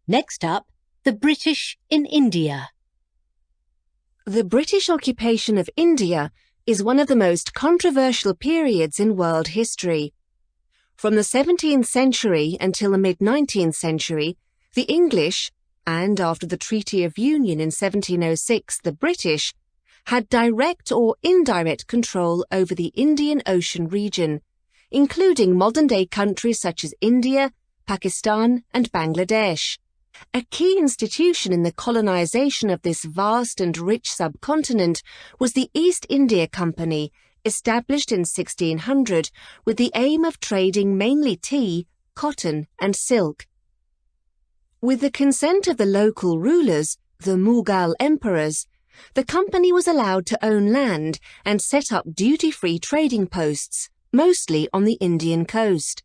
Next up, the British in India. The British occupation of India is one of the most controversial periods in world history. From the 17th century until the mid-19th century, the English, and after the Treaty of Union in 1706, the British, had direct or indirect control over the Indian Ocean region, including modern-day countries such as India, Pakistan, and Bangladesh. A key institution in the colonization of this vast and rich subcontinent was the East India Company, established in 1600 with the aim of trading mainly tea, cotton, and silk. With the consent of the local rulers, the Mughal emperors, the company was allowed to own land and set up duty-free trading posts, mostly on the Indian coast.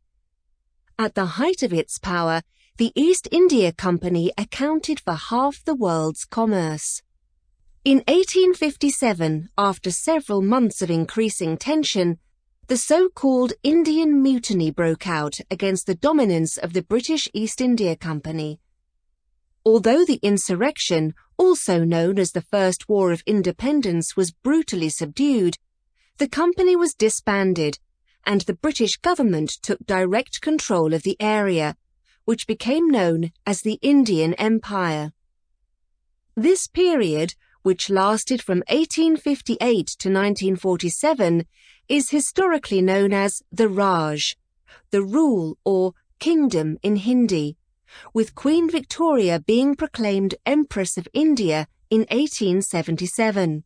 At the height of its power, the East India Company accounted for half the world's commerce. In 1857, after several months of increasing tension, the so-called Indian Mutiny broke out against the dominance of the British East India Company. Although the insurrection, also known as the First War of Independence, was brutally subdued, the company was disbanded, and the British government took direct control of the area, which became known as the Indian Empire. This period, which lasted from 1858 to 1947, is historically known as the Raj, the rule or kingdom in Hindi, with Queen Victoria being proclaimed Empress of India in 1877.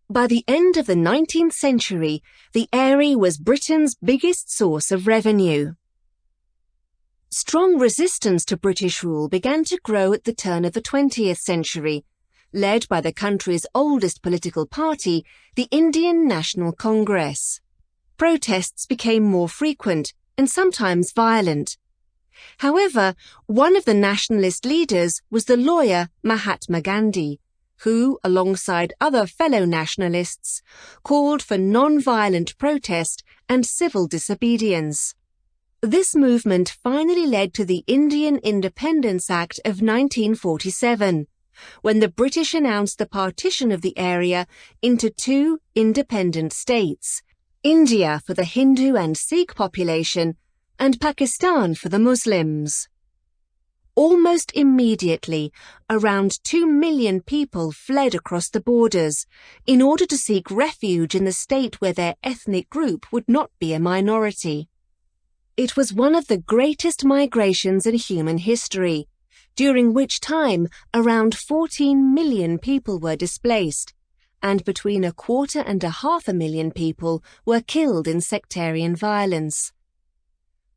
By the end of the 19th century, the area was Britain's biggest source of revenue. Strong resistance to British rule began to grow at the turn of the 20th century, led by the country's oldest political party, the Indian National Congress. Protests became more frequent and sometimes violent. However, one of the nationalist leaders was the lawyer Mahatma Gandhi, who, alongside other fellow nationalists, called for non-violent protest and civil disobedience. This movement finally led to the Indian Independence Act of 1947, when the British announced the partition of the area into two independent states, India for the Hindu and Sikh population, and Pakistan for the Muslims. Almost immediately, around 2 million people fled across the borders in order to seek refuge in the state where their ethnic group would not be a minority. It was one of the greatest migrations in human history, during which time around 14 million people were displaced, and between 250,000 and 500,000 people were killed in sectarian violence.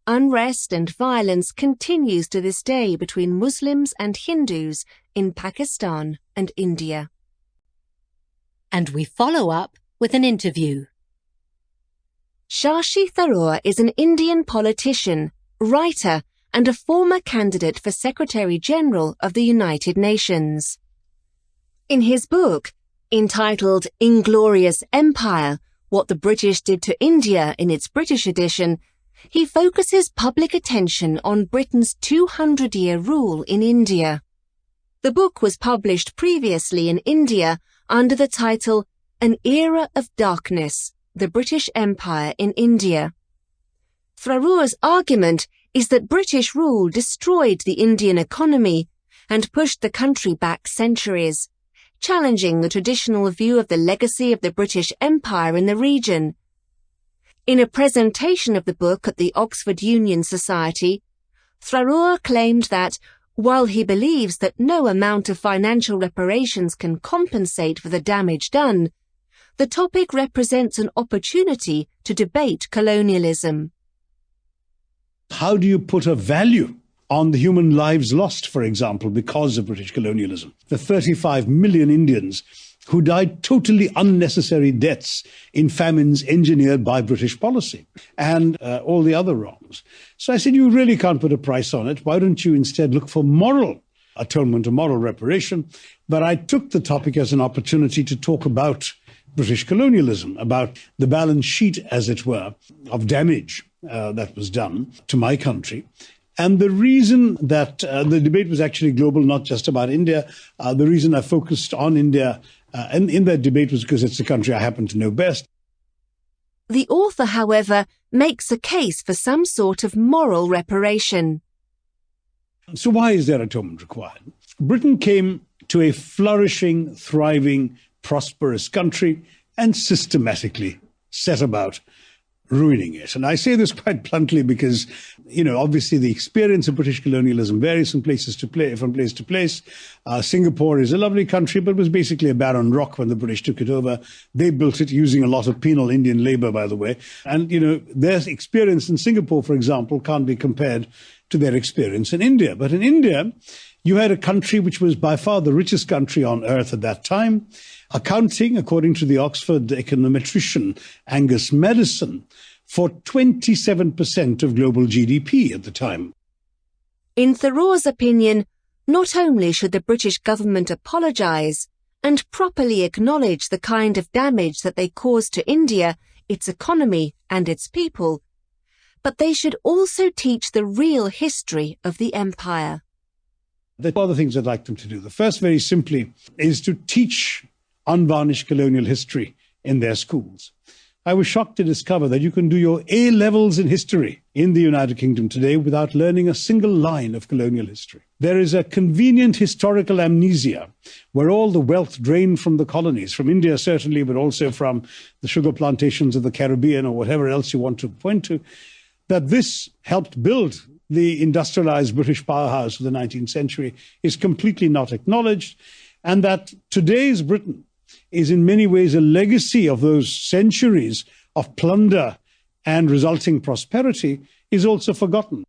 Unrest and violence continues to this day between Muslims and Hindus in Pakistan and India. And we follow up with an interview. Shashi Tharoor is an Indian politician, writer, and a former candidate for Secretary-General of the United Nations. In his book, entitled Inglorious Empire, What the British Did to India in its British edition, he focuses public attention on Britain's 200-year rule in India. The book was published previously in India under the title An Era of Darkness, the British Empire in India. Tharoor's argument is that British rule destroyed the Indian economy and pushed the country back centuries, challenging the traditional view of the legacy of the British Empire in the region. In a presentation of the book at the Oxford Union Society, Tharoor claimed that, while he believes that no amount of financial reparations can compensate for the damage done, the topic represents an opportunity to debate colonialism. How do you put a value on the human lives lost, for example, because of British colonialism? The 35 million Indians who died totally unnecessary deaths in famines engineered by British policy, and all the other wrongs. So I said, you really can't put a price on it. Why don't you instead look for moral atonement or moral reparation? But I took the topic as an opportunity to talk about British colonialism, about the balance sheet, as it were, of damage that was done to my country. And the reason that the debate was actually global, not just about India, the reason I focused on India in that debate was because it's the country I happen to know best. The author, however, makes a case for some sort of moral reparation. So why is there atonement required? Britain came to a flourishing, thriving, prosperous country and systematically set about ruining it. And I say this quite bluntly because, obviously the experience of British colonialism varies from place to place. Singapore is a lovely country, but was basically a barren rock when the British took it over. They built it using a lot of penal Indian labor, by the way. And, their experience in Singapore, for example, can't be compared to their experience in India. But in India, you had a country which was by far the richest country on earth at that time, accounting, according to the Oxford econometrician Angus Madison, for 27% of global GDP at the time. In Thoreau's opinion, not only should the British government apologise and properly acknowledge the kind of damage that they caused to India, its economy and its people, but they should also teach the real history of the empire. There are other things I'd like them to do. The first, very simply, is to teach unvarnished colonial history in their schools. I was shocked to discover that you can do your A-levels in history in the United Kingdom today without learning a single line of colonial history. There is a convenient historical amnesia where all the wealth drained from the colonies, from India certainly, but also from the sugar plantations of the Caribbean or whatever else you want to point to, that this helped build the industrialized British powerhouse of the 19th century is completely not acknowledged, and that today's Britain is in many ways a legacy of those centuries of plunder and resulting prosperity is also forgotten.